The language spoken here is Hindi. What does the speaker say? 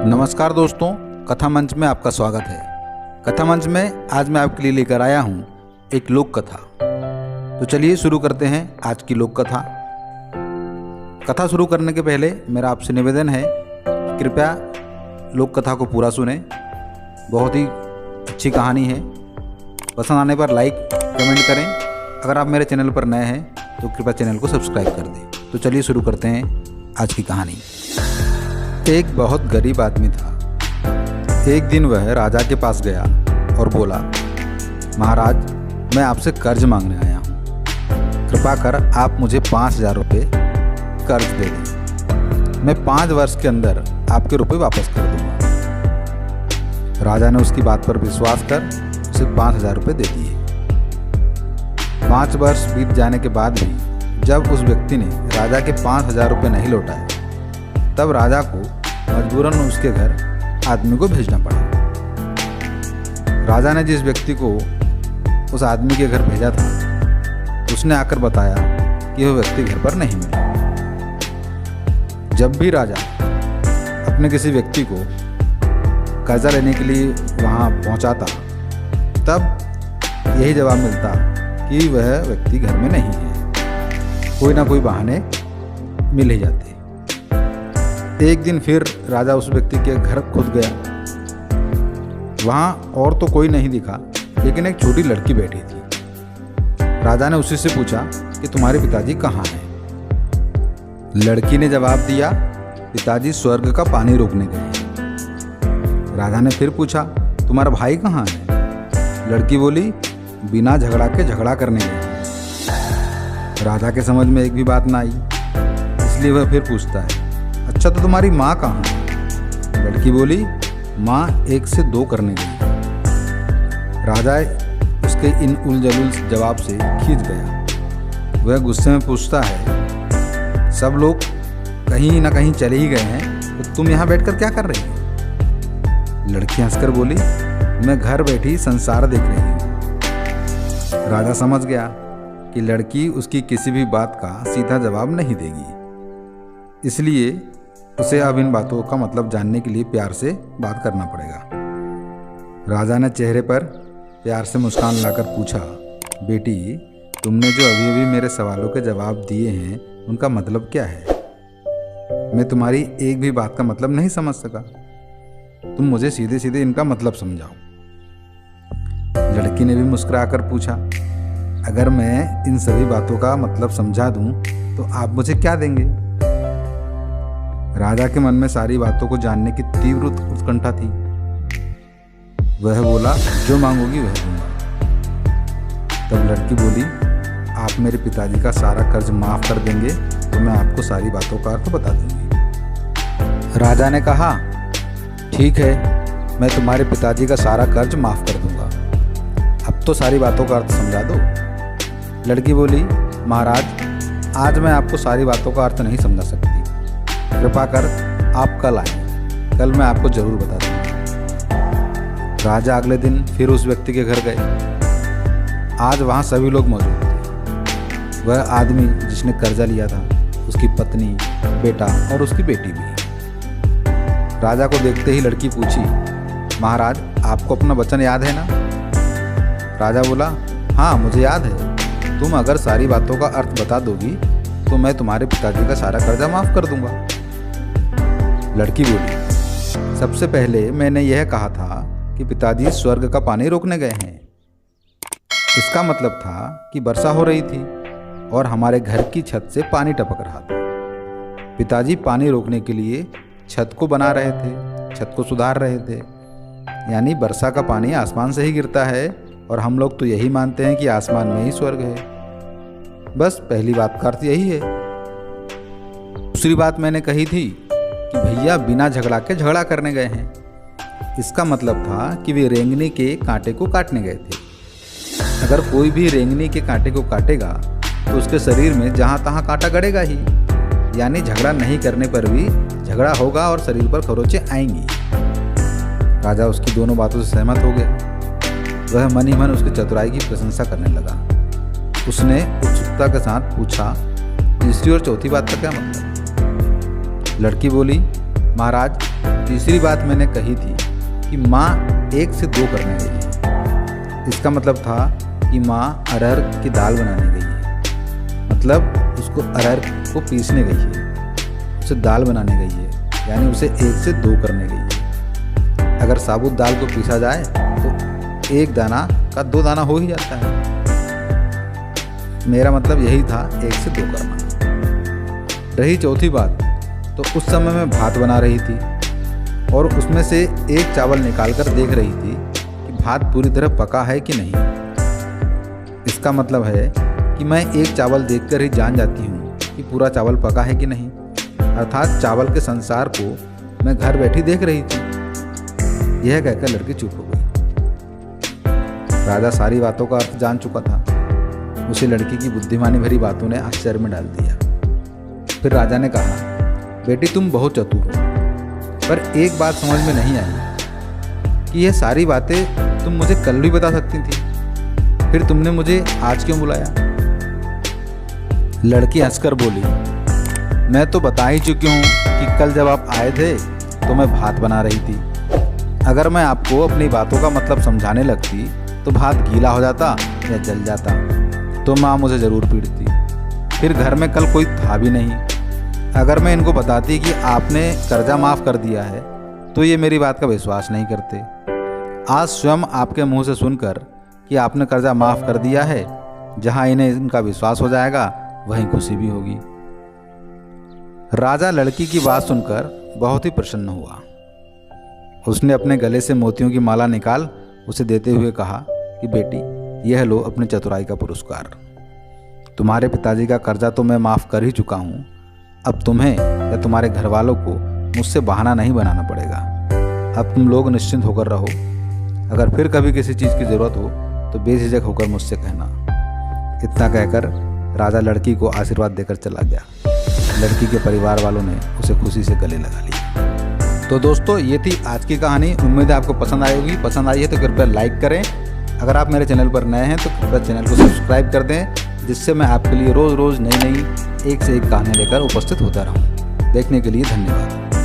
नमस्कार दोस्तों, कथा मंच में आपका स्वागत है। कथा मंच में आज मैं आपके लिए लेकर आया हूँ एक लोक कथा। तो चलिए शुरू करते हैं आज की लोक कथा। कथा शुरू करने के पहले मेरा आपसे निवेदन है, कृपया लोक कथा को पूरा सुनें। बहुत ही अच्छी कहानी है। पसंद आने पर लाइक कमेंट करें। अगर आप मेरे चैनल पर नए हैं तो कृपया चैनल को सब्सक्राइब कर दें। तो चलिए शुरू करते हैं आज की कहानी। एक बहुत गरीब आदमी था। एक दिन वह राजा के पास गया और बोला, महाराज, मैं आपसे कर्ज मांगने आया हूँ। कृपा कर आप मुझे 5,000 रुपये कर्ज दे दें। मैं 5 वर्ष के अंदर आपके रुपये वापस कर दूंगा। राजा ने उसकी बात पर विश्वास कर उसे 5,000 रुपये दे दिए। 5 वर्ष बीत जाने के बाद भी जब उस व्यक्ति ने राजा के 5,000 रुपये नहीं लौटाए, तब राजा को मजबूरन उसके घर आदमी को भेजना पड़ा। राजा ने जिस व्यक्ति को उस आदमी के घर भेजा था, उसने आकर बताया कि वह व्यक्ति घर पर नहीं मिला। जब भी राजा अपने किसी व्यक्ति को कर्जा लेने के लिए वहाँ पहुँचाता, तब यही जवाब मिलता कि वह व्यक्ति घर में नहीं है। कोई ना कोई बहाने मिल ही जाते। एक दिन फिर राजा उस व्यक्ति के घर खुद गया। वहाँ और तो कोई नहीं दिखा, लेकिन एक छोटी लड़की बैठी थी। राजा ने उसी से पूछा कि तुम्हारे पिताजी कहाँ हैं? लड़की ने जवाब दिया, पिताजी स्वर्ग का पानी रोकने गए हैं। राजा ने फिर पूछा, तुम्हारा भाई कहाँ है? लड़की बोली, बिना झगड़ा के झगड़ा करने गए हैं। राजा के समझ में एक भी बात ना आई, इसलिए वह फिर पूछता है, अच्छा तो तुम्हारी माँ कहाँ है? लड़की बोली, माँ 1 से 2 करने गई। राजा उसके इन उलझुल जवाब से खींच गया। वह गुस्से में पूछता है, सब लोग कहीं ना कहीं चले ही गए हैं, तो तुम यहाँ बैठकर क्या कर रही हो? लड़की हंसकर बोली, मैं घर बैठी संसार देख रही हूँ। राजा समझ गया कि लड़की उसकी किसी भी बात का सीधा जवाब नहीं देगी, इसलिए उसे अब इन बातों का मतलब जानने के लिए प्यार से बात करना पड़ेगा। राजा ने चेहरे पर प्यार से मुस्कान लाकर पूछा, बेटी, तुमने जो अभी अभी मेरे सवालों के जवाब दिए हैं, उनका मतलब क्या है? मैं तुम्हारी एक भी बात का मतलब नहीं समझ सका। तुम मुझे सीधे सीधे इनका मतलब समझाओ। लड़की ने भी मुस्कुराकर पूछा, अगर मैं इन सभी बातों का मतलब समझा दूं तो आप मुझे क्या देंगे? राजा के मन में सारी बातों को जानने की तीव्र उत्कंठा थी। वह बोला, जो मांगोगी वह दूंगा। तब लड़की बोली, आप मेरे पिताजी का सारा कर्ज माफ कर देंगे तो मैं आपको सारी बातों का अर्थ बता दूंगी। राजा ने कहा, ठीक है, मैं तुम्हारे पिताजी का सारा कर्ज माफ कर दूंगा। अब तो सारी बातों का अर्थ समझा दो। लड़की बोली, महाराज, आज मैं आपको सारी बातों का अर्थ नहीं समझा सकती। कृपा कर आप कल आएं, कल मैं आपको जरूर बता दूंगा। राजा अगले दिन फिर उस व्यक्ति के घर गए। आज वहाँ सभी लोग मौजूद थे। वह आदमी जिसने कर्जा लिया था, उसकी पत्नी, बेटा और उसकी बेटी भी। राजा को देखते ही लड़की पूछी, महाराज, आपको अपना वचन याद है ना? राजा बोला, हाँ मुझे याद है। तुम अगर सारी बातों का अर्थ बता दोगी तो मैं तुम्हारे पिताजी का सारा कर्जा माफ कर दूंगा। लड़की बोली, सबसे पहले मैंने यह कहा था कि पिताजी स्वर्ग का पानी रोकने गए हैं। इसका मतलब था कि वर्षा हो रही थी और हमारे घर की छत से पानी टपक रहा था। पिताजी पानी रोकने के लिए छत को बना रहे थे, छत को सुधार रहे थे। यानी वर्षा का पानी आसमान से ही गिरता है और हम लोग तो यही मानते हैं कि आसमान में ही स्वर्ग है। बस पहली बात का अर्थ यही है। दूसरी बात मैंने कही थी कि भैया बिना झगड़ा के झगड़ा करने गए हैं। इसका मतलब था कि वे रेंगनी के कांटे को काटने गए थे। अगर कोई भी रेंगनी के कांटे को काटेगा तो उसके शरीर में जहाँ तहाँ कांटा गड़ेगा ही। यानी झगड़ा नहीं करने पर भी झगड़ा होगा और शरीर पर खरोंचे आएंगी। राजा उसकी दोनों बातों से सहमत हो गया। वह मन ही मन उसकी चतुराई की प्रशंसा करने लगा। उसने उत्सुकता के साथ पूछा, तीसरी और चौथी बात का क्या मतलब? लड़की बोली, महाराज, तीसरी बात मैंने कही थी कि माँ 1 से 2 करने गई है। इसका मतलब था कि माँ अरहर की दाल बनाने गई है, मतलब उसको अरहर को पीसने गई है, उसे दाल बनाने गई है, यानी उसे 1 से 2 करने गई है। अगर साबुत दाल को पीसा जाए तो 1 दाना का 2 दाना हो ही जाता है। मेरा मतलब यही था 1 से 2 करना। रही चौथी बात, तो उस समय मैं भात बना रही थी और उसमें से एक चावल निकालकर देख रही थी कि भात पूरी तरह पका है कि नहीं। इसका मतलब है कि मैं एक चावल देखकर ही जान जाती हूँ कि पूरा चावल पका है कि नहीं, अर्थात चावल के संसार को मैं घर बैठी देख रही थी। यह कहकर लड़की चुप हो गई। राजा सारी बातों का अर्थ जान चुका था। उसे लड़की की बुद्धिमानी भरी बातों ने आश्चर्य में डाल दिया। फिर राजा ने कहा, बेटी तुम बहुत चतुर हो, पर एक बात समझ में नहीं आई कि यह सारी बातें तुम मुझे कल भी बता सकती थी, फिर तुमने मुझे आज क्यों बुलाया? लड़की हंसकर बोली, मैं तो बता ही चुकी हूँ कि कल जब आप आए थे तो मैं भात बना रही थी। अगर मैं आपको अपनी बातों का मतलब समझाने लगती तो भात गीला हो जाता या जल जाता, तो माँ मुझे ज़रूर पीटती। फिर घर में कल कोई था भी नहीं। अगर मैं इनको बताती कि आपने कर्जा माफ़ कर दिया है तो ये मेरी बात का विश्वास नहीं करते। आज स्वयं आपके मुंह से सुनकर कि आपने कर्जा माफ़ कर दिया है, जहाँ इन्हें इनका विश्वास हो जाएगा वहीं खुशी भी होगी। राजा लड़की की बात सुनकर बहुत ही प्रसन्न हुआ। उसने अपने गले से मोतियों की माला निकाल उसे देते हुए कहा कि बेटी, यह लो अपनी चतुराई का पुरस्कार। तुम्हारे पिताजी का कर्जा तो मैं माफ़ कर ही चुका हूँ। अब तुम्हें या तुम्हारे घर वालों को मुझसे बहाना नहीं बनाना पड़ेगा। अब तुम लोग निश्चिंत होकर रहो। अगर फिर कभी किसी चीज़ की ज़रूरत हो तो बेझिझक होकर मुझसे कहना। इतना कहकर राजा लड़की को आशीर्वाद देकर चला गया। लड़की के परिवार वालों ने उसे खुशी से गले लगा लिया। तो दोस्तों, ये थी आज की कहानी। उम्मीद है आपको पसंद आई होगी। पसंद आई है तो कृपया लाइक करें। अगर आप मेरे चैनल पर नए हैं तो कृपया चैनल को सब्सक्राइब कर दें, जिससे मैं आपके लिए रोज़ रोज़ नई नई एक से एक कहानियाँ लेकर उपस्थित होता रहूँ। देखने के लिए धन्यवाद।